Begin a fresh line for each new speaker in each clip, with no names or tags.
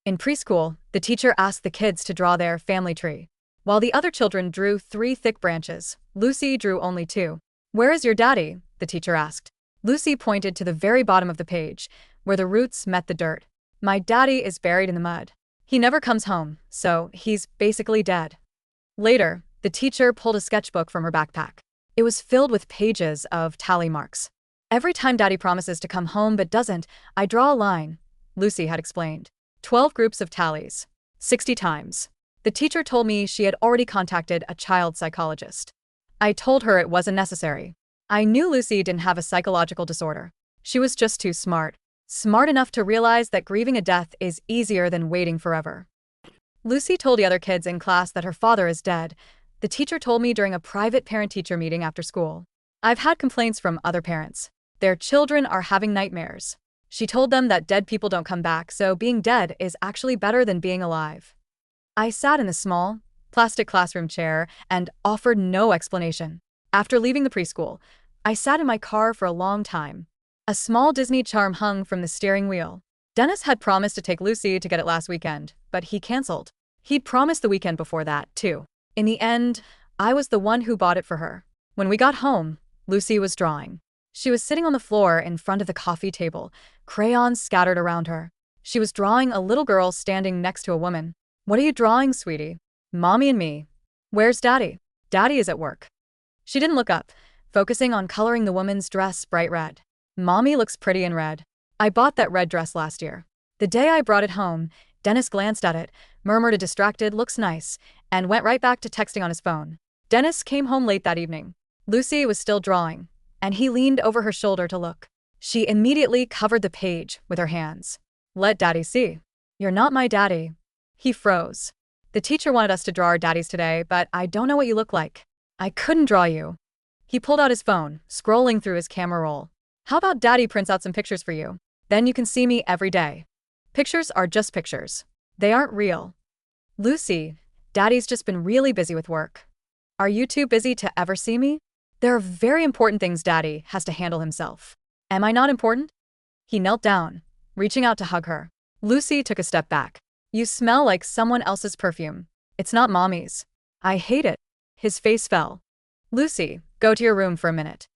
In preschool, the teacher asked the kids to draw their family tree. While the other children drew 3 thick branches, Lucy drew only 2. "Where is your daddy?" the teacher asked. Lucy pointed to the very bottom of the page, where the roots met the dirt. "My daddy is buried in the mud. He never comes home, so he's basically dead." Later, the teacher pulled a sketchbook from her backpack. It was filled with pages of tally marks. "Every time daddy promises to come home but doesn't, I draw a line," Lucy had explained. 12 groups of tallies. 60 times. The teacher told me she had already contacted a child psychologist. I told her it wasn't necessary. I knew Lucy didn't have a psychological disorder. She was just too smart. Smart enough to realize that grieving a death is easier than waiting forever. Lucy told the other kids in class that her father is dead. The teacher told me during a private parent-teacher meeting after school. "I've had complaints from other parents. Their children are having nightmares." She told them that dead people don't come back, so being dead is actually better than being alive. I sat in the small, plastic classroom chair and offered no explanation. After leaving the preschool, I sat in my car for a long time. A small Disney charm hung from the steering wheel. Dennis had promised to take Lucy to get it last weekend, but he canceled. He'd promised the weekend before that, too. In the end, I was the one who bought it for her. When we got home, Lucy was drawing. She was sitting on the floor in front of the coffee table, crayons scattered around her. She was drawing a little girl standing next to a woman. "What are you drawing, sweetie?" "Mommy and me." "Where's daddy?" "Daddy is at work." She didn't look up, focusing on coloring the woman's dress bright red. "Mommy looks pretty in red. I bought that red dress last year." The day I brought it home, Dennis glanced at it, murmured a distracted "looks nice," and went right back to texting on his phone. Dennis came home late that evening. Lucy was still drawing, and he leaned over her shoulder to look. She immediately covered the page with her hands. "Let daddy see." "You're not my daddy." He froze. "The teacher wanted us to draw our daddies today, but I don't know what you look like. I couldn't draw you." He pulled out his phone, scrolling through his camera roll. "How about daddy prints out some pictures for you? Then you can see me every day." "Pictures are just pictures. They aren't real." "Lucy, daddy's just been really busy with work. Are you too busy to ever see me? There are very important things daddy has to handle himself. Am I not important?" He knelt down, reaching out to hug her. Lucy took a step back. "You smell like someone else's perfume. It's not mommy's." "I hate it." His face fell. "Lucy, go to your room for a minute."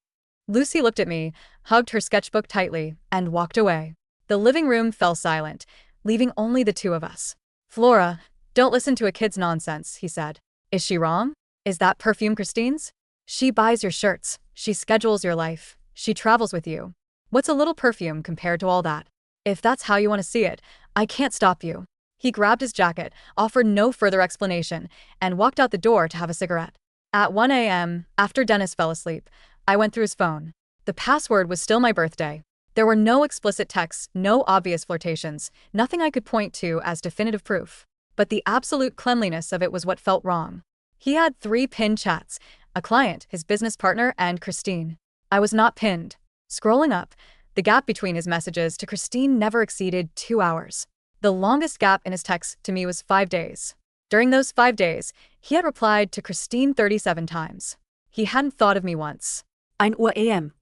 Lucy looked at me, hugged her sketchbook tightly, and walked away. The living room fell silent, leaving only the two of us. "Flora, don't listen to a kid's nonsense," he said. "Is she wrong? Is that perfume Christine's? She buys your shirts, she schedules your life, she travels with you. What's a little perfume compared to all that? If that's how you want to see it, I can't stop you." He grabbed his jacket, offered no further explanation, and walked out the door to have a cigarette. At 1 a.m., after Dennis fell asleep, I went through his phone. The password was still my birthday. There were no explicit texts, no obvious flirtations, nothing I could point to as definitive proof. But the absolute cleanliness of it was what felt wrong. He had 3 pinned chats, a client, his business partner, and Christine. I was not pinned. Scrolling up, the gap between his messages to Christine never exceeded 2 hours. The longest gap in his texts to me was 5 days. During those 5 days, he had replied to Christine 37 times. He hadn't thought of me once.
1 Uhr AM.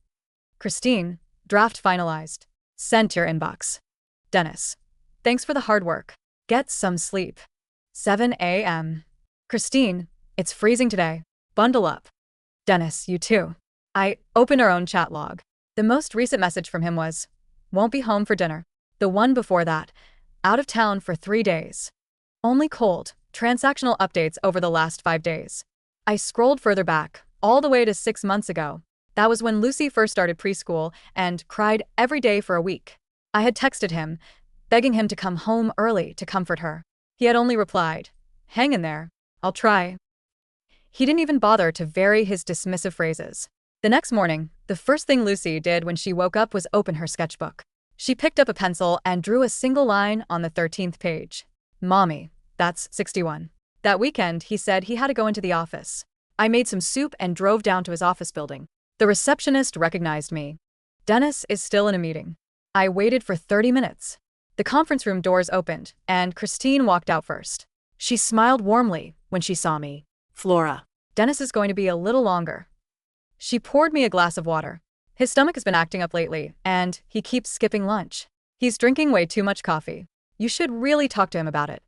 Christine, draft finalized. Sent to your inbox. Dennis, thanks for the hard work. Get some sleep. 7 a.m. Christine, it's freezing today. Bundle up. Dennis, you too. I opened our own chat log. The most recent message from him was, "Won't be home for dinner." The one before that, "Out of town for 3 days." Only cold, transactional updates over the last 5 days. I scrolled further back, all the way to 6 months ago. That was when Lucy first started preschool and cried every day for a week. I had texted him, begging him to come home early to comfort her. He had only replied, "Hang in there, I'll try." He didn't even bother to vary his dismissive phrases. The next morning, the first thing Lucy did when she woke up was open her sketchbook. She picked up a pencil and drew a single line on the 13th page. "Mommy, that's 61. That weekend, he said he had to go into the office. I made some soup and drove down to his office building. The receptionist recognized me. Dennis is still in a meeting. I waited for 30 minutes. The conference room doors opened, and Christine walked out first. She smiled warmly when she saw me.
Flora.
Dennis is going to be a little longer." She poured me a glass of water. His stomach has been acting up lately, and he keeps skipping lunch. He's drinking way too much coffee. You should really talk to him about it.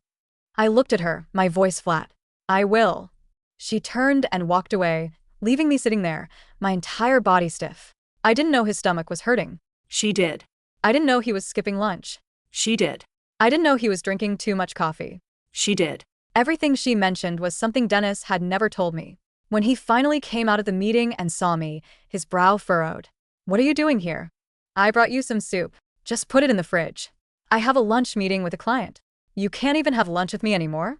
I looked at her, my voice flat. I will. She turned and walked away, leaving me sitting there, my entire body stiff. I didn't know his stomach was hurting.
She did.
I didn't know he was skipping lunch.
She did.
I didn't know he was drinking too much coffee.
She did.
Everything she mentioned was something Dennis had never told me. When he finally came out of the meeting and saw me, his brow furrowed. What are you doing here? I brought you some soup. Just put it in the fridge. I have a lunch meeting with a client. You can't even have lunch with me anymore?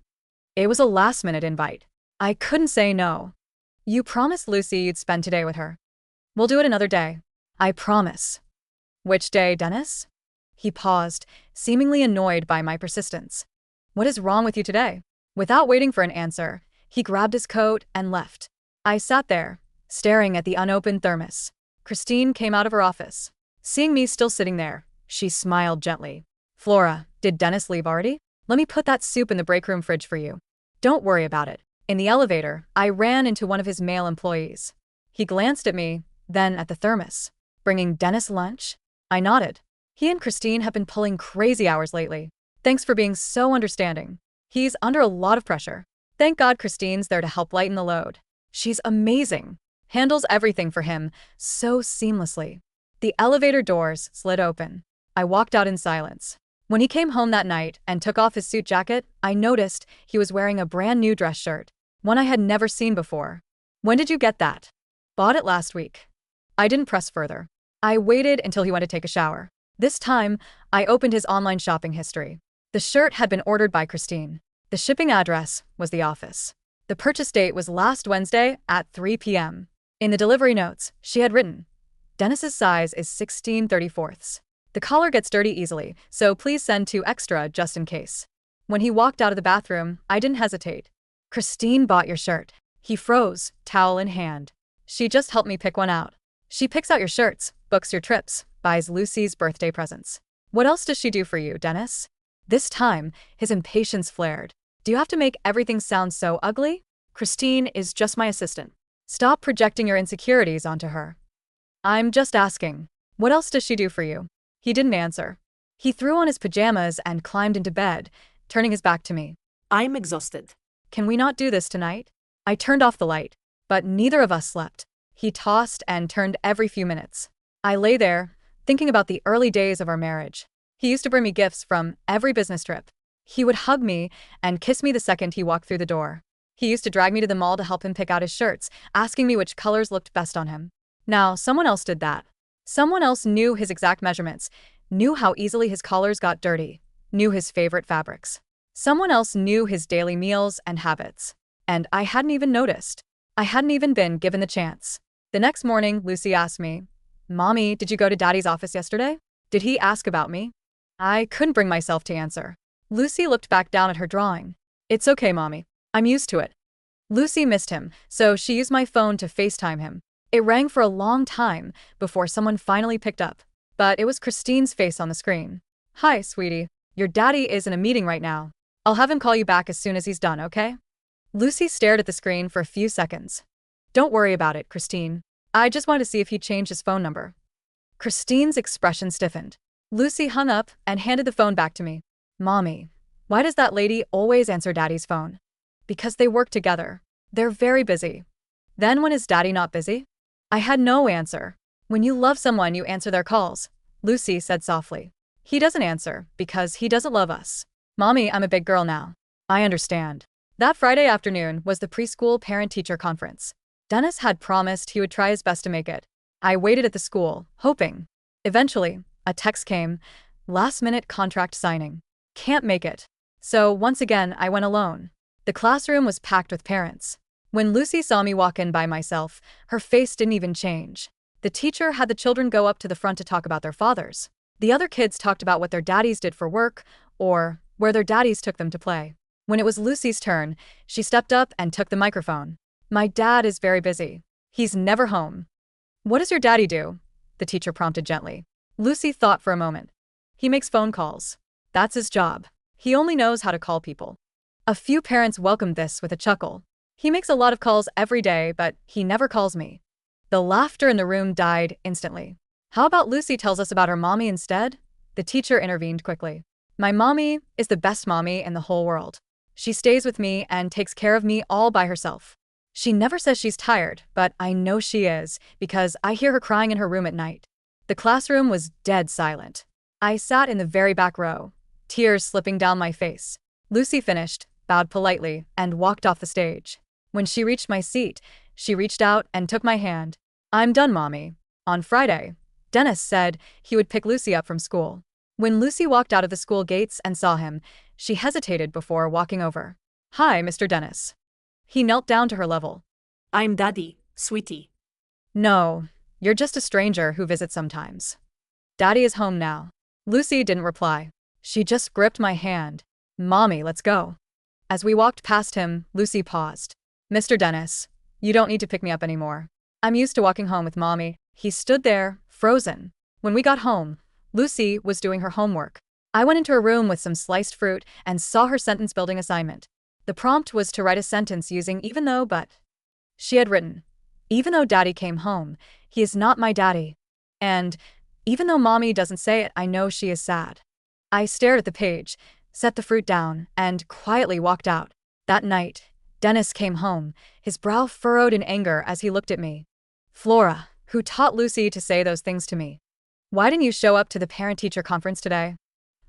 It was a last-minute invite. I couldn't say no. You promised Lucy you'd spend today with her. We'll do it another day. I promise. Which day, Dennis? He paused, seemingly annoyed by my persistence. What is wrong with you today? Without waiting for an answer, he grabbed his coat and left. I sat there, staring at the unopened thermos. Christine came out of her office. Seeing me still sitting there, she smiled gently. Flora, did Dennis leave already? Let me put that soup in the break room fridge for you. Don't worry about it. In the elevator, I ran into one of his male employees. He glanced at me, then at the thermos. Bringing Dennis lunch? I nodded. He and Christine have been pulling crazy hours lately. Thanks for being so understanding. He's under a lot of pressure. Thank God Christine's there to help lighten the load. She's amazing. Handles everything for him so seamlessly. The elevator doors slid open. I walked out in silence. When he came home that night and took off his suit jacket, I noticed he was wearing a brand new dress shirt, one I had never seen before. When did you get that? Bought it last week. I didn't press further. I waited until he went to take a shower. This time, I opened his online shopping history. The shirt had been ordered by Christine. The shipping address was the office. The purchase date was last Wednesday at 3 p.m. In the delivery notes, she had written, Dennis's size is 16/34. The collar gets dirty easily, so please send 2 extra just in case. When he walked out of the bathroom, I didn't hesitate. Christine bought your shirt. He froze, towel in hand. She just helped me pick one out. She picks out your shirts, books your trips, buys Lucy's birthday presents. What else does she do for you, Dennis? This time, his impatience flared. Do you have to make everything sound so ugly? Christine is just my assistant. Stop projecting your insecurities onto her. I'm just asking. What else does she do for you? He didn't answer. He threw on his pajamas and climbed into bed, turning his back to me.
I'm exhausted.
Can we not do this tonight? I turned off the light, but neither of us slept. He tossed and turned every few minutes. I lay there, thinking about the early days of our marriage. He used to bring me gifts from every business trip. He would hug me and kiss me the second he walked through the door. He used to drag me to the mall to help him pick out his shirts, asking me which colors looked best on him. Now, someone else did that. Someone else knew his exact measurements, knew how easily his collars got dirty, knew his favorite fabrics. Someone else knew his daily meals and habits. And I hadn't even noticed. I hadn't even been given the chance. The next morning, Lucy asked me, Mommy, did you go to Daddy's office yesterday? Did he ask about me? I couldn't bring myself to answer. Lucy looked back down at her drawing. It's okay, Mommy. I'm used to it. Lucy missed him, so she used my phone to FaceTime him. It rang for a long time before someone finally picked up. But it was Christine's face on the screen. Hi, sweetie. Your daddy is in a meeting right now. I'll have him call you back as soon as he's done, okay? Lucy stared at the screen for a few seconds. Don't worry about it, Christine. I just wanted to see if he'd changed his phone number. Christine's expression stiffened. Lucy hung up and handed the phone back to me. Mommy, why does that lady always answer Daddy's phone? Because they work together. They're very busy. Then when is Daddy not busy? I had no answer. When you love someone, you answer their calls, Lucy said softly. He doesn't answer because he doesn't love us. Mommy, I'm a big girl now. I understand. That Friday afternoon was the preschool parent-teacher conference. Dennis had promised he would try his best to make it. I waited at the school, hoping. Eventually, a text came, last-minute contract signing. Can't make it. So once again, I went alone. The classroom was packed with parents. When Lucy saw me walk in by myself, her face didn't even change. The teacher had the children go up to the front to talk about their fathers. The other kids talked about what their daddies did for work, or where their daddies took them to play. When it was Lucy's turn, she stepped up and took the microphone. My dad is very busy. He's never home. What does your daddy do? The teacher prompted gently. Lucy thought for a moment. He makes phone calls. That's his job. He only knows how to call people. A few parents welcomed this with a chuckle. He makes a lot of calls every day, but he never calls me. The laughter in the room died instantly. How about Lucy tells us about her mommy instead? The teacher intervened quickly. My mommy is the best mommy in the whole world. She stays with me and takes care of me all by herself. She never says she's tired, but I know she is because I hear her crying in her room at night. The classroom was dead silent. I sat in the very back row, tears slipping down my face. Lucy finished, bowed politely, and walked off the stage. When she reached my seat, she reached out and took my hand. I'm done, Mommy. On Friday, Dennis said he would pick Lucy up from school. When Lucy walked out of the school gates and saw him, she hesitated before walking over. Hi, Mr. Dennis. He knelt down to her level.
I'm Daddy, sweetie.
No, you're just a stranger who visits sometimes. Daddy is home now. Lucy didn't reply. She just gripped my hand. Mommy, let's go. As we walked past him, Lucy paused. Mr. Dennis, you don't need to pick me up anymore. I'm used to walking home with Mommy. He stood there, frozen. When we got home, Lucy was doing her homework. I went into her room with some sliced fruit and saw her sentence-building assignment. The prompt was to write a sentence using even though but. She had written, even though Daddy came home, he is not my daddy. And even though Mommy doesn't say it, I know she is sad. I stared at the page, set the fruit down, and quietly walked out. That night, Dennis came home, his brow furrowed in anger as he looked at me. Flora, who taught Lucy to say those things to me? Why didn't you show up to the parent-teacher conference today?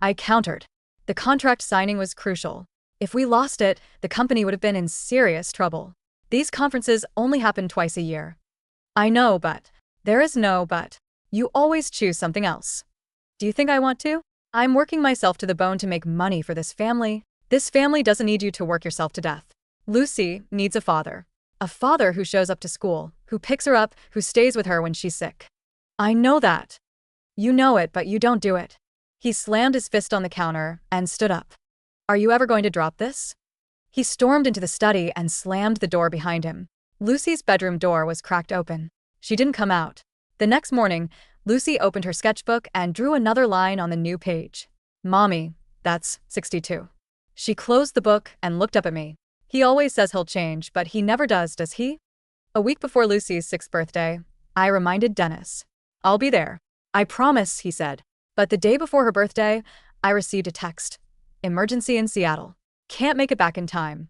I countered. The contract signing was crucial. If we lost it, the company would have been in serious trouble. These conferences only happen twice a year. I know, but. There is no but. You always choose something else. Do you think I want to? I'm working myself to the bone to make money for this family. This family doesn't need you to work yourself to death. Lucy needs a father. A father who shows up to school, who picks her up, who stays with her when she's sick. I know that. You know it, but you don't do it. He slammed his fist on the counter and stood up. Are you ever going to drop this? He stormed into the study and slammed the door behind him. Lucy's bedroom door was cracked open. She didn't come out. The next morning, Lucy opened her sketchbook and drew another line on the new page. Mommy, that's 62. She closed the book and looked up at me. He always says he'll change, but he never does he? A week before Lucy's 6th birthday, I reminded Dennis. I'll be there. I promise, he said. But the day before her birthday, I received a text. Emergency in Seattle. Can't make it back in time.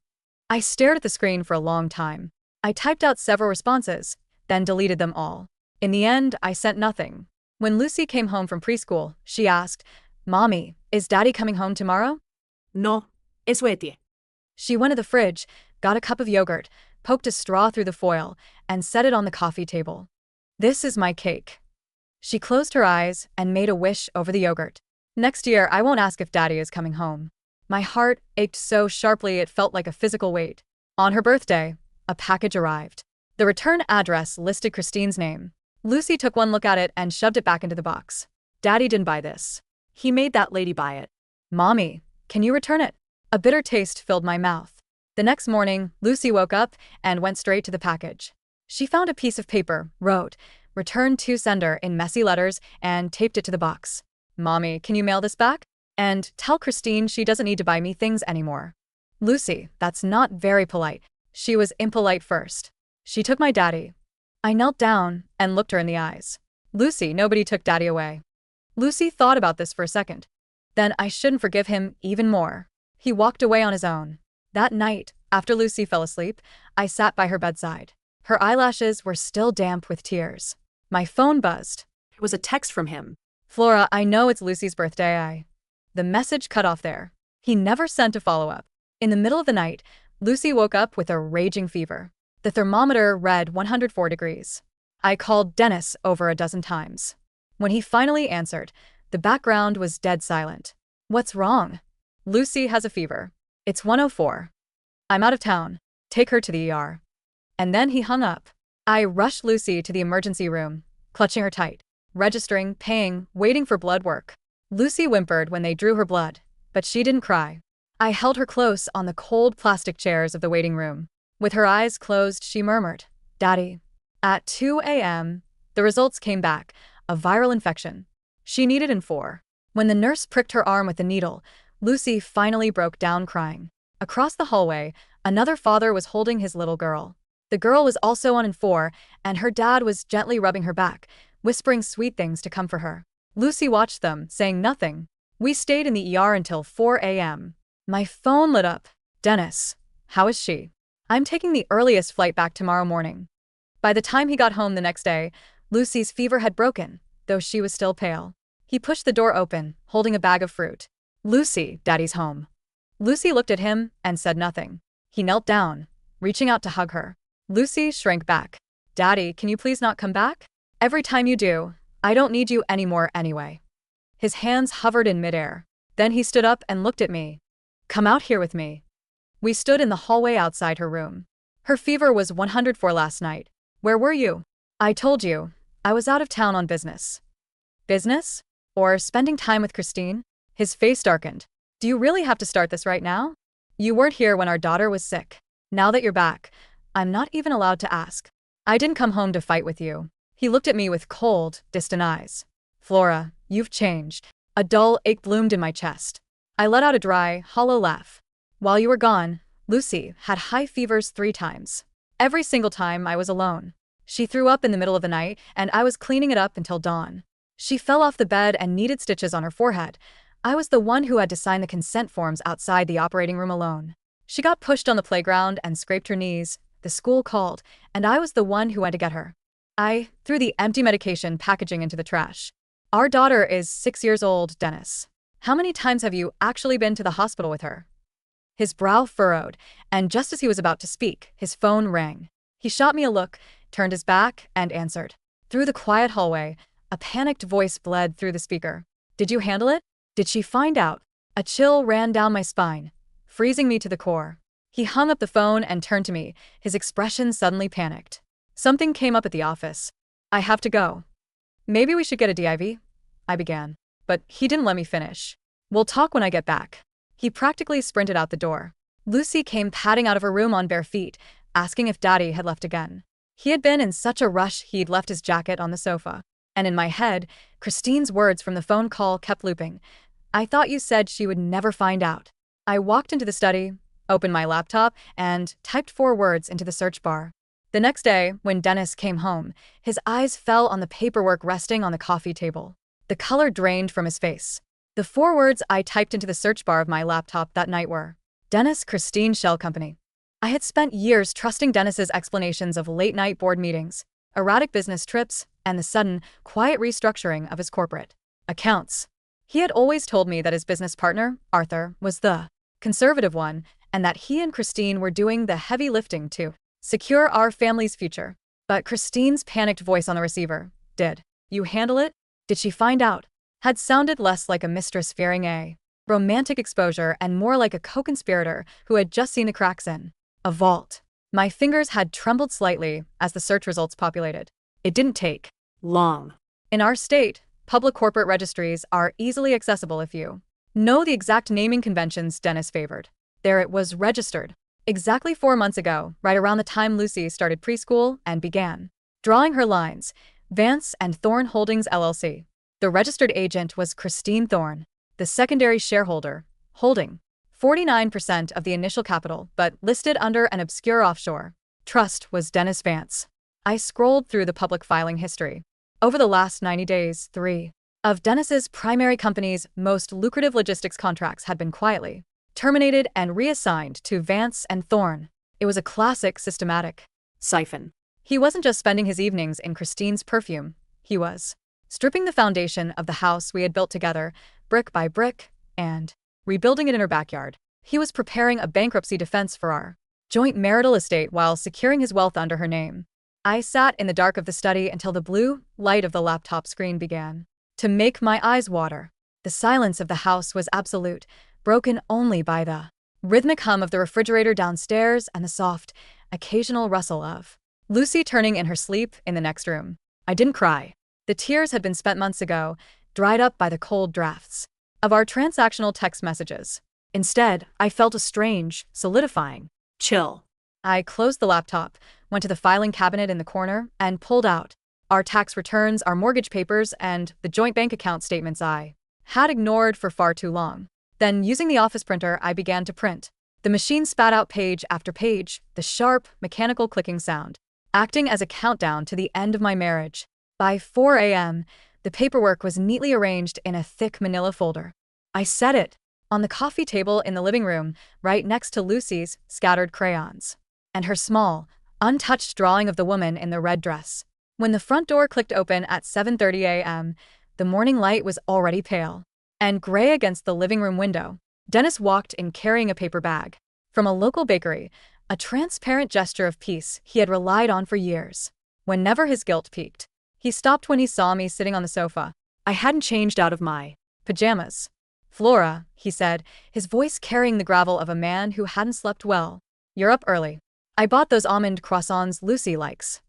I stared at the screen for a long time. I typed out several responses, then deleted them all. In the end, I sent nothing. When Lucy came home from preschool, she asked, Mommy, is Daddy coming home tomorrow?
No, es Wetie.
She went to the fridge, got a cup of yogurt, poked a straw through the foil, and set it on the coffee table. This is my cake. She closed her eyes and made a wish over the yogurt. Next year, I won't ask if Daddy is coming home. My heart ached so sharply it felt like a physical weight. On her birthday, a package arrived. The return address listed Christine's name. Lucy took one look at it and shoved it back into the box. Daddy didn't buy this. He made that lady buy it. Mommy, can you return it? A bitter taste filled my mouth. The next morning, Lucy woke up and went straight to the package. She found a piece of paper, wrote, "Return to sender" in messy letters, and taped it to the box. Mommy, can you mail this back? And tell Christine she doesn't need to buy me things anymore. Lucy, that's not very polite. She was impolite first. She took my daddy. I knelt down and looked her in the eyes. Lucy, nobody took Daddy away. Lucy thought about this for a second. Then I shouldn't forgive him even more. He walked away on his own. That night, after Lucy fell asleep, I sat by her bedside. Her eyelashes were still damp with tears. My phone buzzed.
It was a text from him.
Flora, I know it's Lucy's birthday. The message cut off there. He never sent a follow-up. In the middle of the night, Lucy woke up with a raging fever. The thermometer read 104 degrees. I called Dennis over a dozen times. When he finally answered, the background was dead silent. What's wrong? Lucy has a fever. It's 104. I'm out of town. Take her to the ER. And then he hung up. I rushed Lucy to the emergency room, clutching her tight, registering, paying, waiting for blood work. Lucy whimpered when they drew her blood, but she didn't cry. I held her close on the cold plastic chairs of the waiting room. With her eyes closed, she murmured, Daddy. At 2 a.m., the results came back, a viral infection. She needed in 4. When the nurse pricked her arm with the needle, Lucy finally broke down crying. Across the hallway, another father was holding his little girl. The girl was also on in 4, and her dad was gently rubbing her back, whispering sweet things to comfort her. Lucy watched them, saying nothing. We stayed in the ER until 4 a.m. My phone lit up. Dennis. How is she? I'm taking the earliest flight back tomorrow morning. By the time he got home the next day, Lucy's fever had broken, though she was still pale. He pushed the door open, holding a bag of fruit. Lucy, Daddy's home. Lucy looked at him and said nothing. He knelt down, reaching out to hug her. Lucy shrank back. Daddy, can you please not come back? Every time you do, I don't need you anymore anyway. His hands hovered in midair. Then he stood up and looked at me. Come out here with me. We stood in the hallway outside her room. Her fever was 104 last night. Where were you? I told you, I was out of town on business. Business? Or spending time with Christine? His face darkened. Do you really have to start this right now? You weren't here when our daughter was sick. Now that you're back, I'm not even allowed to ask. I didn't come home to fight with you. He looked at me with cold, distant eyes. Flora, you've changed. A dull ache bloomed in my chest. I let out a dry, hollow laugh. While you were gone, Lucy had high fevers 3 times. Every single time I was alone. She threw up in the middle of the night, and I was cleaning it up until dawn. She fell off the bed and needed stitches on her forehead. I was the one who had to sign the consent forms outside the operating room alone. She got pushed on the playground and scraped her knees. The school called, and I was the one who went to get her. I threw the empty medication packaging into the trash. Our daughter is 6 years old, Dennis. How many times have you actually been to the hospital with her? His brow furrowed, and just as he was about to speak, his phone rang. He shot me a look, turned his back, and answered. Through the quiet hallway, a panicked voice bled through the speaker. Did you handle it? Did she find out? A chill ran down my spine, freezing me to the core. He hung up the phone and turned to me, his expression suddenly panicked. Something came up at the office. I have to go. Maybe we should get a DIV? I began, but he didn't let me finish. We'll talk when I get back. He practically sprinted out the door. Lucy came padding out of her room on bare feet, asking if Daddy had left again. He had been in such a rush he'd left his jacket on the sofa. And in my head, Christine's words from the phone call kept looping. I thought you said she would never find out. I walked into the study, opened my laptop, and typed 4 words into the search bar. The next day, when Dennis came home, his eyes fell on the paperwork resting on the coffee table. The color drained from his face. The 4 words I typed into the search bar of my laptop that night were, Dennis Christine Shell Company. I had spent years trusting Dennis's explanations of late-night board meetings, erratic business trips, and the sudden, quiet restructuring of his corporate accounts. He had always told me that his business partner, Arthur, was the conservative one, and that he and Christine were doing the heavy lifting to secure our family's future. But Christine's panicked voice on the receiver, did you handle it? Did she find out? Had sounded less like a mistress fearing a romantic exposure and more like a co-conspirator who had just seen the cracks in a vault. My fingers had trembled slightly as the search results populated. It didn't take long. In our state, public corporate registries are easily accessible if you know the exact naming conventions Dennis favored. There it was registered. Exactly 4 months ago, right around the time Lucy started preschool and began drawing her lines, Vance and Thorne Holdings LLC. The registered agent was Christine Thorne, the secondary shareholder, holding 49% of the initial capital, but listed under an obscure offshore trust was Dennis Vance. I scrolled through the public filing history. Over the last 90 days, 3 of Dennis's primary company's most lucrative logistics contracts had been quietly terminated and reassigned to Vance and Thorne. It was a classic systematic siphon. He wasn't just spending his evenings in Christine's perfume. He was stripping the foundation of the house we had built together, brick by brick, and rebuilding it in her backyard. He was preparing a bankruptcy defense for our joint marital estate while securing his wealth under her name. I sat in the dark of the study until the blue light of the laptop screen began to make my eyes water. The silence of the house was absolute, broken only by the rhythmic hum of the refrigerator downstairs and the soft, occasional rustle of Lucy turning in her sleep in the next room. I didn't cry. The tears had been spent months ago, dried up by the cold drafts of our transactional text messages. Instead, I felt a strange, solidifying chill. I closed the laptop, went to the filing cabinet in the corner, and pulled out our tax returns, our mortgage papers, and the joint bank account statements I had ignored for far too long. Then, using the office printer, I began to print. The machine spat out page after page, the sharp, mechanical clicking sound, acting as a countdown to the end of my marriage. By 4 a.m., the paperwork was neatly arranged in a thick manila folder.
I said it.
On the coffee table in the living room, right next to Lucy's scattered crayons. And her small, untouched drawing of the woman in the red dress. When the front door clicked open at 7:30 a.m., the morning light was already pale and gray against the living room window. Dennis walked in carrying a paper bag from a local bakery, a transparent gesture of peace he had relied on for years. Whenever his guilt peaked, he stopped when he saw me sitting on the sofa.
I hadn't changed out of my
pajamas. Flora, he said, his voice carrying the gravel of a man who hadn't slept well. You're up early. I bought those almond croissants Lucy likes.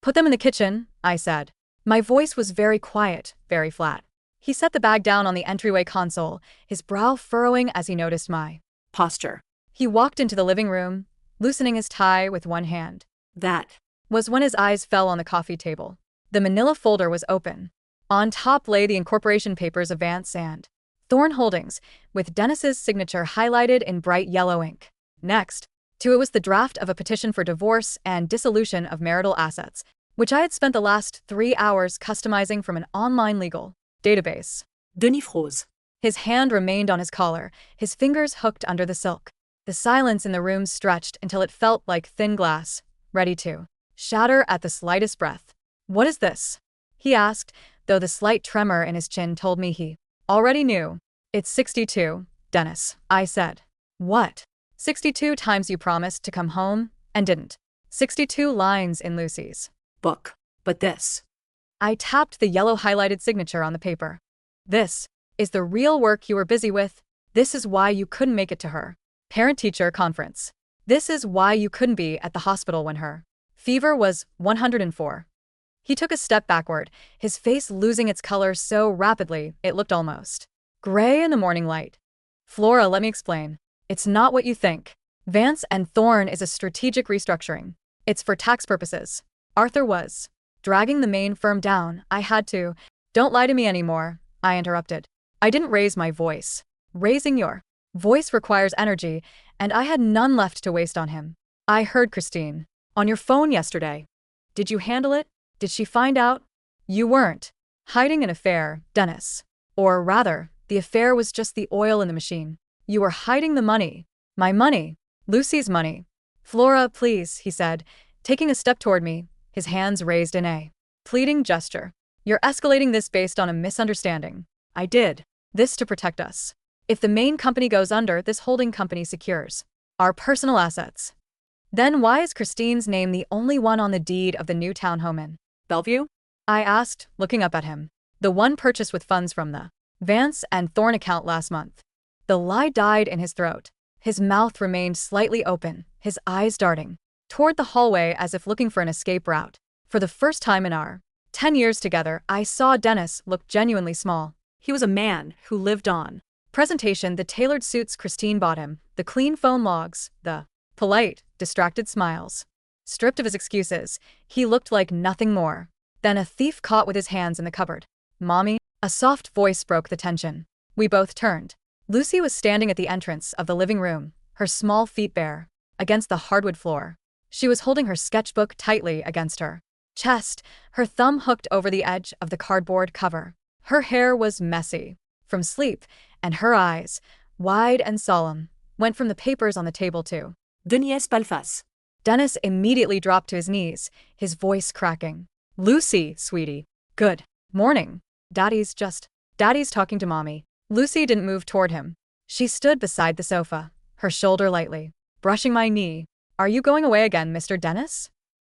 Put them in the kitchen, I said. My voice was very quiet, very flat. He set the bag down on the entryway console, his brow furrowing as he noticed my
posture.
He walked into the living room, loosening his tie with one hand.
That
was when his eyes fell on the coffee table. The manila folder was open. On top lay the incorporation papers of Vance and Thorn Holdings, with Dennis's signature highlighted in bright yellow ink. Next to it was the draft of a petition for divorce and dissolution of marital assets, which I had spent the last 3 hours customizing from an online legal database.
Denis froze.
His hand remained on his collar, his fingers hooked under the silk. The silence in the room stretched until it felt like thin glass, ready to shatter at the slightest breath. What is this? He asked, though the slight tremor in his chin told me he already knew. It's 62, Dennis, I said. What? 62 times you promised to come home and didn't. 62 lines in Lucy's
book. But this.
I tapped the yellow highlighted signature on the paper. This is the real work you were busy with. This is why you couldn't make it to her parent-teacher conference. This is why you couldn't be at the hospital when her fever was 104. He took a step backward, his face losing its color so rapidly it looked almost gray in the morning light. Flora, let me explain. It's not what you think. Vance and Thorn is a strategic restructuring. It's for tax purposes. Arthur was dragging the main firm down. I had to. Don't lie to me anymore, I interrupted. I didn't raise my voice. Raising your voice requires energy, and I had none left to waste on him. I heard Christine on your phone yesterday. Did you handle it? Did she find out? You weren't hiding an affair, Dennis. Or rather, the affair was just the oil in the machine. You were hiding the money. My money. Lucy's money. Flora, please, he said, taking a step toward me, his hands raised in a pleading gesture. You're escalating this based on a misunderstanding. I did this to protect us. If the main company goes under, this holding company secures our personal assets. Then why is Christine's name the only one on the deed of the new townhome in Bellevue? I asked, looking up at him. The one purchased with funds from the Vance and Thorn account last month. The lie died in his throat. His mouth remained slightly open, his eyes darting toward the hallway as if looking for an escape route. For the first time in our 10 years together, I saw Dennis look genuinely small.
He was a man who lived on
presentation, the tailored suits Christine bought him, the clean phone logs, the polite, distracted smiles. Stripped of his excuses, he looked like nothing more than a thief caught with his hands in the cupboard. Mommy, a soft voice broke the tension. We both turned. Lucy was standing at the entrance of the living room, her small feet bare against the hardwood floor. She was holding her sketchbook tightly against her chest, her thumb hooked over the edge of the cardboard cover. Her hair was messy from sleep, and her eyes, wide and solemn, went from the papers on the table to
Denis Palfas.
Dennis immediately dropped to his knees, his voice cracking. Lucy, sweetie. Good morning. Daddy's talking to Mommy. Lucy didn't move toward him. She stood beside the sofa, her shoulder lightly brushing my knee. Are you going away again, Mr. Dennis?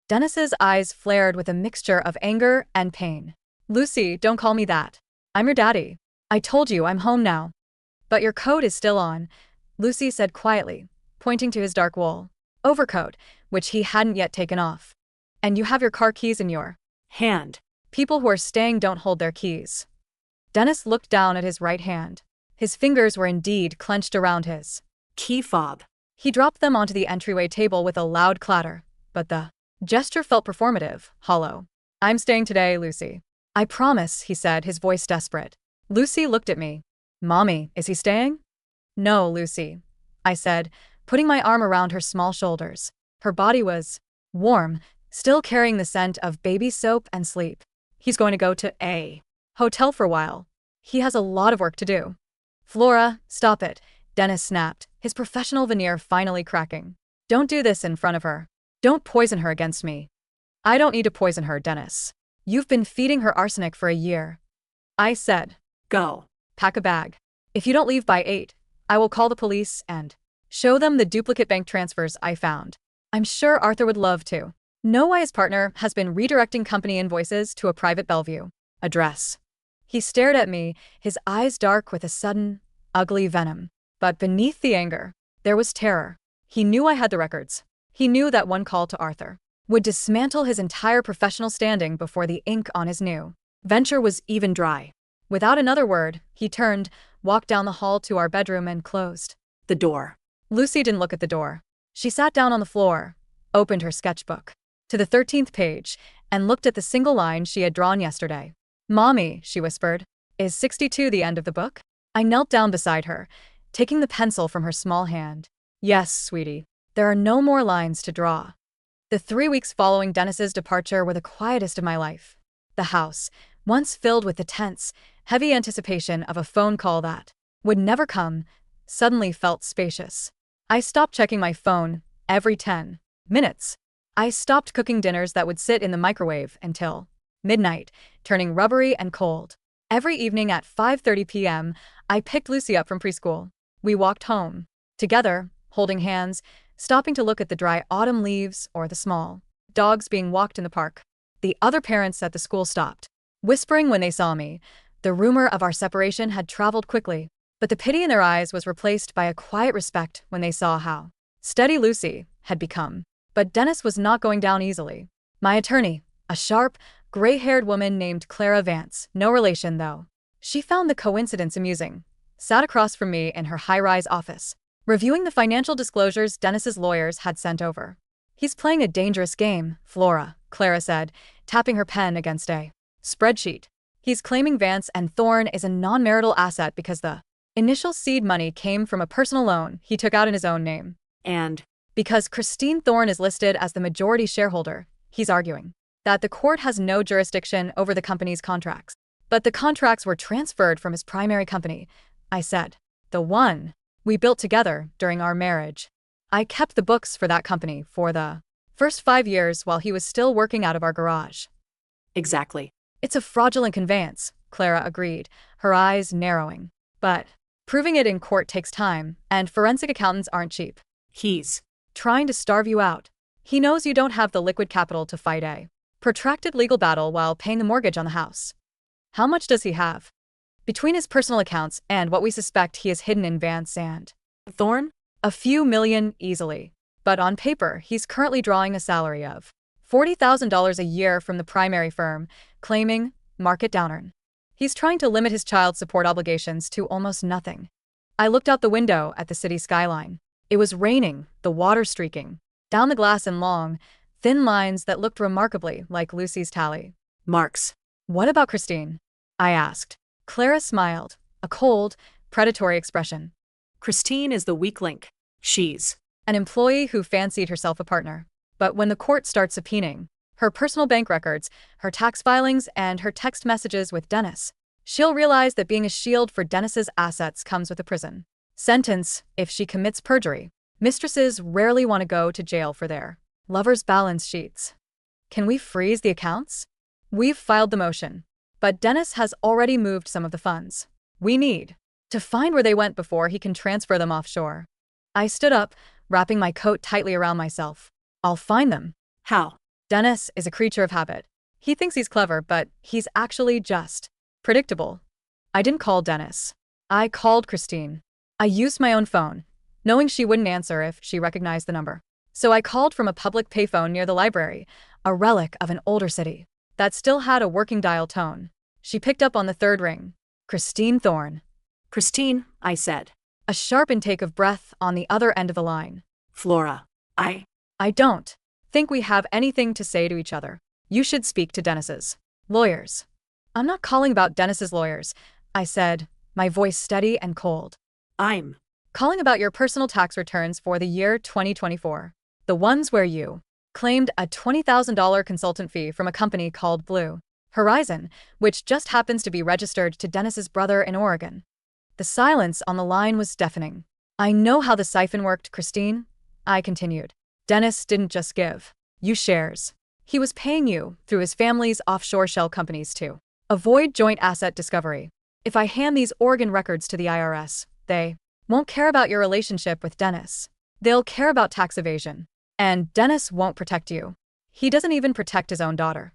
Dennis's eyes flared with a mixture of anger and pain. Lucy, don't call me that. I'm your daddy. I told you I'm home now. But your coat is still on, Lucy said quietly, pointing to his dark wool overcoat, which he hadn't yet taken off. And you have your car keys in your
hand.
People who are staying don't hold their keys. Dennis looked down at his right hand. His fingers were indeed clenched around his
key fob.
He dropped them onto the entryway table with a loud clatter, but the gesture felt performative, hollow. I'm staying today, Lucy. I promise, he said, his voice desperate. Lucy looked at me. Mommy, is he staying? No, Lucy, I said, putting my arm around her small shoulders. Her body was warm, still carrying the scent of baby soap and sleep. He's going to go to a hotel for a while. He has a lot of work to do. Flora, stop it, Dennis snapped, his professional veneer finally cracking. Don't do this in front of her. Don't poison her against me. I don't need to poison her, Dennis. You've been feeding her arsenic for a year. I said.
Go.
Pack a bag. If you don't leave by 8, I will call the police and show them the duplicate bank transfers I found. I'm sure Arthur would love to know why his partner has been redirecting company invoices to a private Bellevue address. He stared at me, his eyes dark with a sudden, ugly venom. But beneath the anger, there was terror. He knew I had the records. He knew that one call to Arthur would dismantle his entire professional standing before the ink on his new venture was even dry. Without another word, he turned, walked down the hall to our bedroom and closed
The door.
Lucy didn't look at the door. She sat down on the floor, opened her sketchbook to the 13th page, and looked at the single line she had drawn yesterday. Mommy, she whispered, is 62 the end of the book? I knelt down beside her, taking the pencil from her small hand. Yes, sweetie. There are no more lines to draw. The 3 weeks following Dennis's departure were the quietest of my life. The house, once filled with the tense, heavy anticipation of a phone call that would never come, suddenly felt spacious. I stopped checking my phone every 10 minutes. I stopped cooking dinners that would sit in the microwave until midnight, turning rubbery and cold. Every evening at 5:30 p.m., I picked Lucy up from preschool. We walked home together, holding hands, stopping to look at the dry autumn leaves or the small dogs being walked in the park. The other parents at the school stopped, whispering when they saw me. The rumor of our separation had traveled quickly, but the pity in their eyes was replaced by a quiet respect when they saw how steady Lucy had become. But Dennis was not going down easily. My attorney, a sharp, gray-haired woman named Clara Vance, no relation though. She found the coincidence amusing, sat across from me in her high-rise office, reviewing the financial disclosures Dennis's lawyers had sent over. He's playing a dangerous game, Flora, Clara said, tapping her pen against a spreadsheet. He's claiming Vance and Thorne is a non-marital asset because the initial seed money came from a personal loan he took out in his own name.
And
Because Christine Thorne is listed as the majority shareholder, he's arguing that the court has no jurisdiction over the company's contracts. But the contracts were transferred from his primary company, I said. The one we built together during our marriage. I kept the books for that company for the first 5 years while he was still working out of our garage.
exactly.
It's a fraudulent conveyance, Clara agreed, her eyes narrowing. But proving it in court takes time, and forensic accountants aren't cheap.
He's
Trying to starve you out. He knows you don't have the liquid capital to fight a protracted legal battle while paying the mortgage on the house. How much does he have? Between his personal accounts and what we suspect he has hidden in Vance and
Thorne?
a few million easily. But on paper, he's currently drawing a salary of $40,000 a year from the primary firm, claiming market downturn. He's trying to limit his child support obligations to almost nothing. I looked out the window at the city skyline. It was raining, the water streaking down the glass in long, thin lines that looked remarkably like Lucy's tally
Marks.
What about Christine? I asked. Clara smiled, a cold, predatory expression.
Christine is the weak link. She's
An employee who fancied herself a partner. But when the court starts subpoenaing her personal bank records, her tax filings, and her text messages with Dennis, she'll realize that being a shield for Dennis's assets comes with a prison sentence if she commits perjury. Mistresses rarely want to go to jail for their lovers' balance sheets. Can we freeze the accounts? We've filed the motion, but Dennis has already moved some of the funds. We need to find where they went before he can transfer them offshore. I stood up, wrapping my coat tightly around myself. I'll find them.
how?
Dennis is a creature of habit. He thinks he's clever, but he's actually just predictable. I didn't call Dennis. I called Christine. I used my own phone, knowing she wouldn't answer if she recognized the number. So I called from a public payphone near the library, a relic of an older city that still had a working dial tone. She picked up on the third ring. Christine Thorne.
Christine, I said.
A sharp intake of breath on the other end of the line.
Flora.
I don't think we have anything to say to each other. You should speak to Dennis's lawyers. I'm not calling about Dennis's lawyers, I said, my voice steady and cold.
I'm
Calling about your personal tax returns for the year 2024. The ones where you claimed a $20,000 consultant fee from a company called Blue Horizon, which just happens to be registered to Dennis's brother in Oregon. The silence on the line was deafening. I know how the siphon worked, Christine, I continued. Dennis didn't just give you shares. He was paying you through his family's offshore shell companies to avoid joint asset discovery. If I hand these Oregon records to the IRS, they won't care about your relationship with Dennis. They'll care about tax evasion. And Dennis won't protect you. He doesn't even protect his own daughter.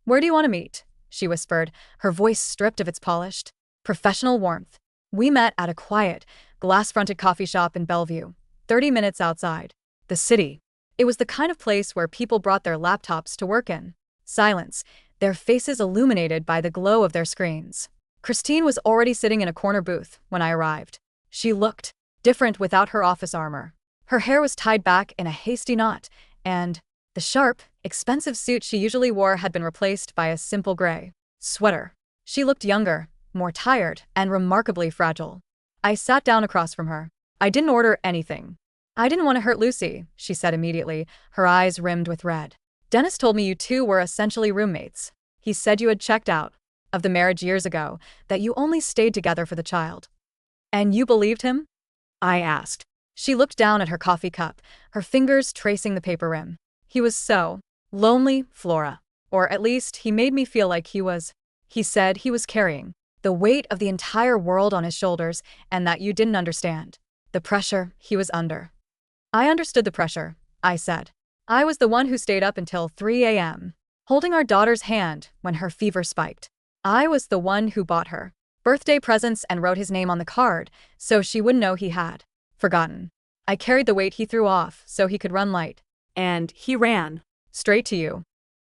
Where do you want to meet? She whispered, her voice stripped of its polished, professional warmth. We met at a quiet, glass-fronted coffee shop in Bellevue, 30 minutes outside the city. It was the kind of place where people brought their laptops to work in silence, their faces illuminated by the glow of their screens. Christine was already sitting in a corner booth when I arrived. She looked different without her office armor. Her hair was tied back in a hasty knot, and the sharp, expensive suit she usually wore had been replaced by a simple gray sweater. She looked younger, more tired, and remarkably fragile. I sat down across from her. I didn't order anything. I didn't want to hurt Lucy, she said immediately, her eyes rimmed with red. Dennis told me you two were essentially roommates. He said you had checked out of the marriage years ago, that you only stayed together for the child. And you believed him? I asked. She looked down at her coffee cup, her fingers tracing the paper rim. He was so lonely, Flora. Or at least he made me feel like he was. He said he was carrying the weight of the entire world on his shoulders and that you didn't understand the pressure he was under. I understood the pressure, I said. I was the one who stayed up until 3 a.m., holding our daughter's hand when her fever spiked. I was the one who bought her birthday presents and wrote his name on the card so she wouldn't know he had forgotten. I carried the weight he threw off so he could run light.
And he ran
straight to you.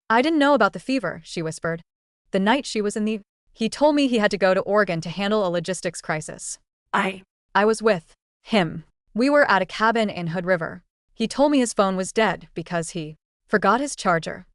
I didn't know about the fever, she whispered. The night she was in the... He told me he had to go to Oregon to handle a logistics crisis. I was with him. We were at a cabin in Hood River. He told me his phone was dead because he forgot his charger.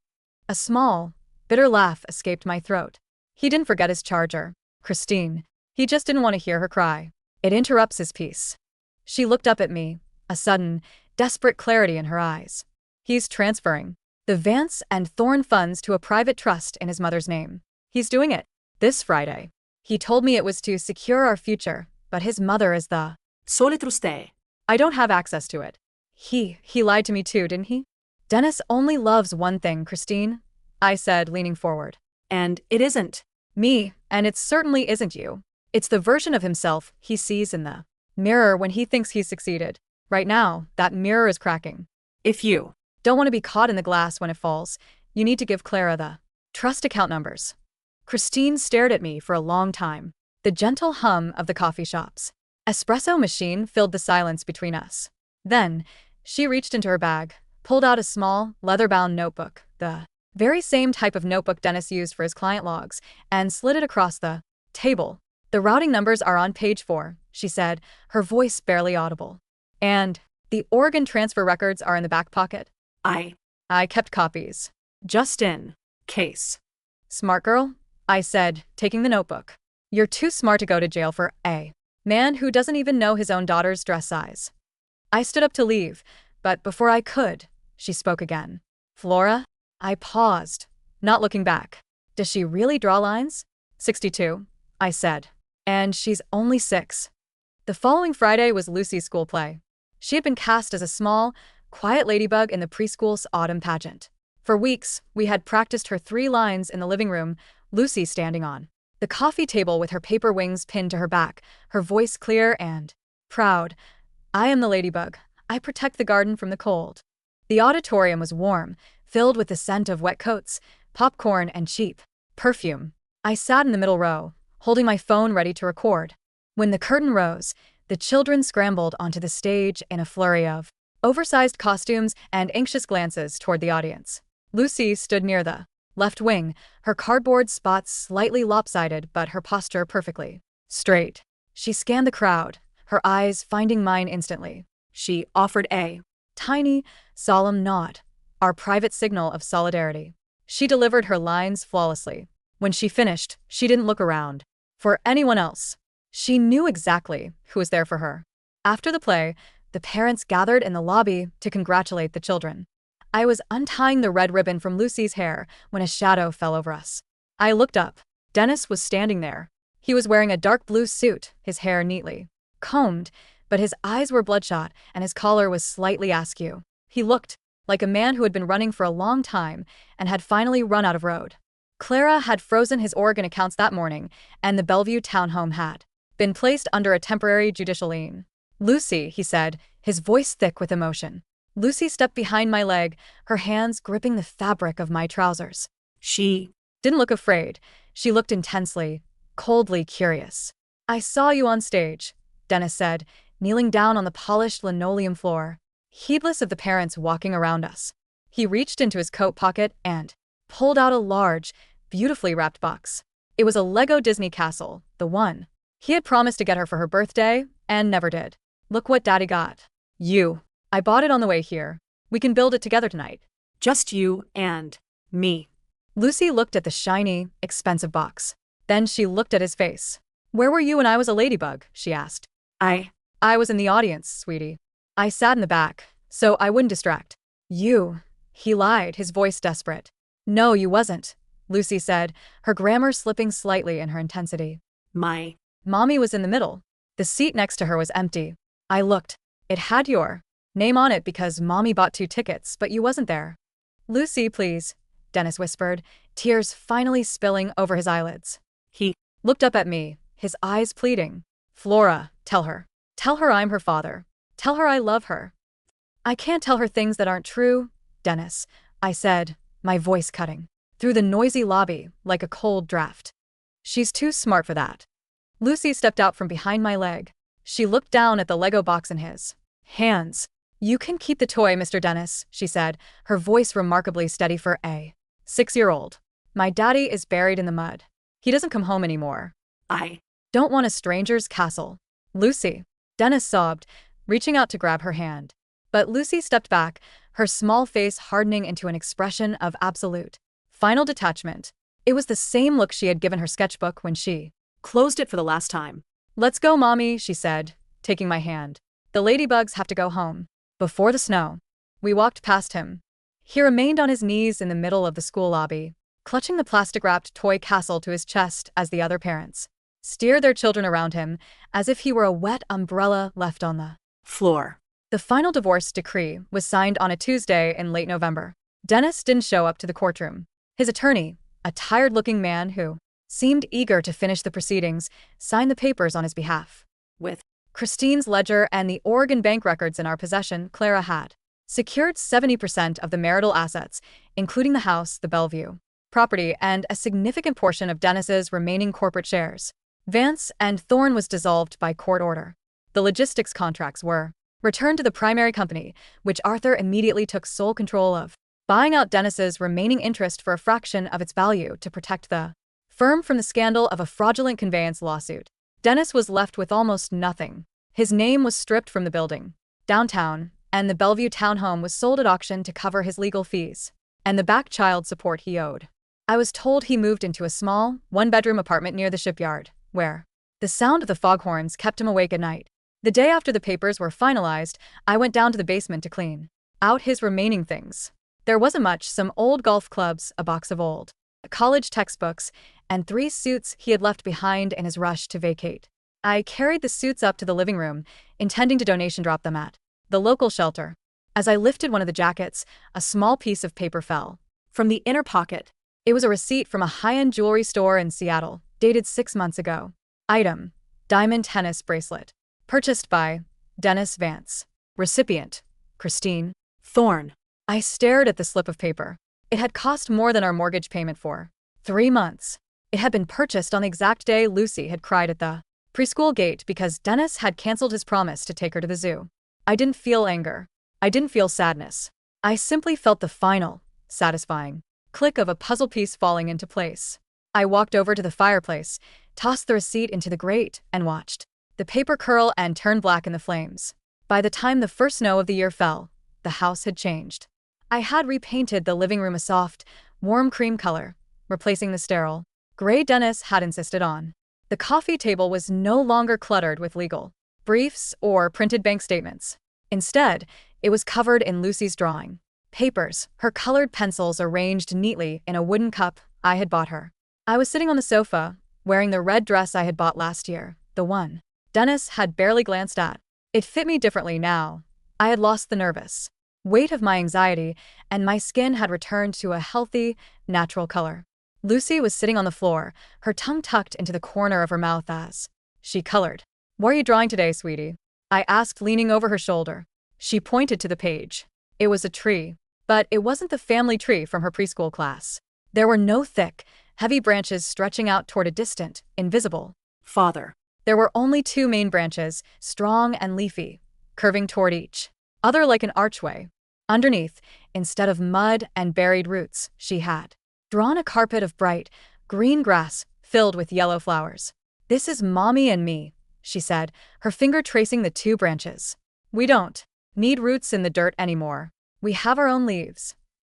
A small, bitter laugh escaped my throat. He didn't forget his charger, Christine. He just didn't want to hear her cry. It interrupts his peace. She looked up at me, a sudden, desperate clarity in her eyes. He's transferring the Vance and Thorne funds to a private trust in his mother's name. He's doing it this Friday. He told me it was to secure our future, but his mother is the
sole truste.
I don't have access to it. He lied to me too, didn't he? Dennis only loves one thing, Christine, I said, leaning forward.
And it isn't
me, and it certainly isn't you. It's the version of himself he sees in the mirror when he thinks he's succeeded. Right now, that mirror is cracking.
If you
don't want to be caught in the glass when it falls, you need to give Clara the trust account numbers. Christine stared at me for a long time. The gentle hum of the coffee shop's espresso machine filled the silence between us. Then, she reached into her bag, pulled out a small, leather-bound notebook, the very same type of notebook Dennis used for his client logs, and slid it across the table. The routing numbers are on page 4, she said, her voice barely audible. And the Oregon transfer records are in the back pocket. I kept copies, just in case. Smart girl, I said, taking the notebook. You're too smart to go to jail for a man who doesn't even know his own daughter's dress size. I stood up to leave, but before I could, she spoke again. Flora? I paused, not looking back. Does she really draw lines? 62, I said. And she's only 6. The following Friday was Lucy's school play. She had been cast as a small, quiet ladybug in the preschool's autumn pageant. For weeks, we had practiced her 3 lines in the living room, Lucy standing on the coffee table with her paper wings pinned to her back, her voice clear and proud. I am the ladybug. I protect the garden from the cold. The auditorium was warm, filled with the scent of wet coats, popcorn, and cheap perfume. I sat in the middle row, holding my phone ready to record. When the curtain rose, the children scrambled onto the stage in a flurry of oversized costumes and anxious glances toward the audience. Lucy stood near the left wing, her cardboard spots slightly lopsided but her posture perfectly straight. She scanned the crowd, her eyes finding mine instantly. She offered a tiny, solemn nod, our private signal of solidarity. She delivered her lines flawlessly. When she finished, she didn't look around for anyone else. She knew exactly who was there for her. After the play, the parents gathered in the lobby to congratulate the children. I was untying the red ribbon from Lucy's hair when a shadow fell over us. I looked up. Dennis was standing there. He He was wearing a dark blue suit, his hair neatly combed, but his eyes were bloodshot and his collar was slightly askew. He looked like a man who had been running for a long time and had finally run out of road. Clara had frozen his Oregon accounts that morning, and the Bellevue townhome had been placed under a temporary judicial lien. "Lucy," he said, his voice thick with emotion. Lucy stepped behind my leg, her hands gripping the fabric of my trousers.
She
Didn't look afraid. She looked intensely, coldly curious. "I saw you on stage," Dennis said, kneeling down on the polished linoleum floor, heedless of the parents walking around us. He reached into his coat pocket and pulled out a large, beautifully wrapped box. It was a Lego Disney castle, the one he had promised to get her for her birthday, and never did. "Look what Daddy got you. I bought it on the way here. We can build it together tonight."
just you and me.
Lucy looked at the shiny, expensive box. Then she looked at his face. "Where were you when I was a ladybug?" she asked. I was in the audience, sweetie. I sat in the back, so I wouldn't distract you." He lied, his voice desperate. "No, you wasn't," Lucy said, her grammar slipping slightly in her intensity.
My
"Mommy was in the middle. The seat next to her was empty. I looked. It had your name on it because Mommy bought 2 tickets, but you wasn't there." "Lucy, please," Dennis whispered, tears finally spilling over his eyelids.
He
Looked up at me, his eyes pleading. "Flora, tell her. Tell her I'm her father. Tell her I love her." "I can't tell her things that aren't true, Dennis," I said, my voice cutting through the noisy lobby like a cold draft. "She's too smart for that." Lucy stepped out from behind my leg. She looked down at the Lego box in his hands. "You can keep the toy, Mr. Dennis," she said, her voice remarkably steady for a 6-year-old. "My daddy is buried in the mud. He doesn't come home anymore.
I
Don't want a stranger's castle." "Lucy," Dennis sobbed, reaching out to grab her hand. But Lucy stepped back, her small face hardening into an expression of absolute, final detachment. It was the same look she had given her sketchbook when she
closed it for the last time.
"Let's go, Mommy," she said, taking my hand. "The ladybugs have to go home before the snow." We walked past him. He remained on his knees in the middle of the school lobby, clutching the plastic-wrapped toy castle to his chest as the other parents steered their children around him as if he were a wet umbrella left on the
Floor.
The final divorce decree was signed on a Tuesday in late November. Dennis didn't show up to the courtroom. His attorney, a tired-looking man who seemed eager to finish the proceedings, signed the papers on his behalf.
With
Christine's ledger and the Oregon bank records in our possession, Clara had secured 70% of the marital assets, including the house, the Bellevue property, and a significant portion of Dennis's remaining corporate shares. Vance and Thorne was dissolved by court order. The logistics contracts were returned to the primary company, which Arthur immediately took sole control of, buying out Dennis's remaining interest for a fraction of its value to protect the firm from the scandal of a fraudulent conveyance lawsuit. Dennis was left with almost nothing. His name was stripped from the building downtown, and the Bellevue townhome was sold at auction to cover his legal fees and the back child support he owed. I was told he moved into a small, one-bedroom apartment near the shipyard, where the sound of the foghorns kept him awake at night. The day after the papers were finalized, I went down to the basement to clean out his remaining things. There wasn't much: some old golf clubs, a box of old college textbooks, and 3 suits he had left behind in his rush to vacate. I carried the suits up to the living room, intending to donation drop them at the local shelter. As I lifted one of the jackets, a small piece of paper fell from the inner pocket. It was a receipt from a high-end jewelry store in Seattle, dated 6 months ago. Item: diamond tennis bracelet. Purchased by Dennis Vance. Recipient: Christine
Thorne.
I stared at the slip of paper. It had cost more than our mortgage payment for 3 months. It had been purchased on the exact day Lucy had cried at the preschool gate because Dennis had canceled his promise to take her to the zoo. I didn't feel anger. I didn't feel sadness. I simply felt the final, satisfying click of a puzzle piece falling into place. I walked over to the fireplace, tossed the receipt into the grate, and watched the paper curl and turn black in the flames. By the time the first snow of the year fell, the house had changed. I had repainted the living room a soft, warm cream color, replacing the sterile gray Dennis had insisted on. The coffee table was no longer cluttered with legal briefs or printed bank statements. Instead, it was covered in Lucy's drawing papers, her colored pencils arranged neatly in a wooden cup I had bought her. I was sitting on the sofa, wearing the red dress I had bought last year, the one Dennis had barely glanced at. It fit me differently now. I had lost the nervous weight of my anxiety, and my skin had returned to a healthy, natural color. Lucy was sitting on the floor, her tongue tucked into the corner of her mouth as she colored. "What are you drawing today, sweetie?" I asked, leaning over her shoulder. She pointed to the page. It was a tree, but it wasn't the family tree from her preschool class. There were no thick, heavy branches stretching out toward a distant, invisible
Father.
There were only two main branches, strong and leafy, curving toward each other like an archway. Underneath, instead of mud and buried roots, she had drawn a carpet of bright, green grass filled with yellow flowers. "This is Mommy and me," she said, her finger tracing the two branches. "We don't need roots in the dirt anymore. We have our own leaves."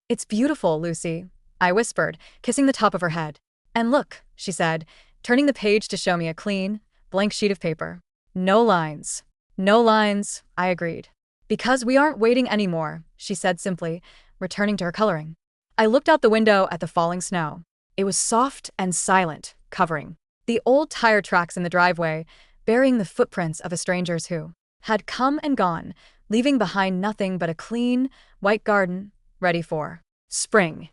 "It's beautiful, Lucy," I whispered, kissing the top of her head. "And look," she said, turning the page to show me a clean, blank sheet of paper. "No lines." "No lines," I agreed. "Because we aren't waiting anymore," she said simply, returning to her coloring. I looked out the window at the falling snow. It was soft and silent, covering the old tire tracks in the driveway, burying the footprints of strangers who had come and gone, leaving behind nothing but a clean, white garden, ready for spring.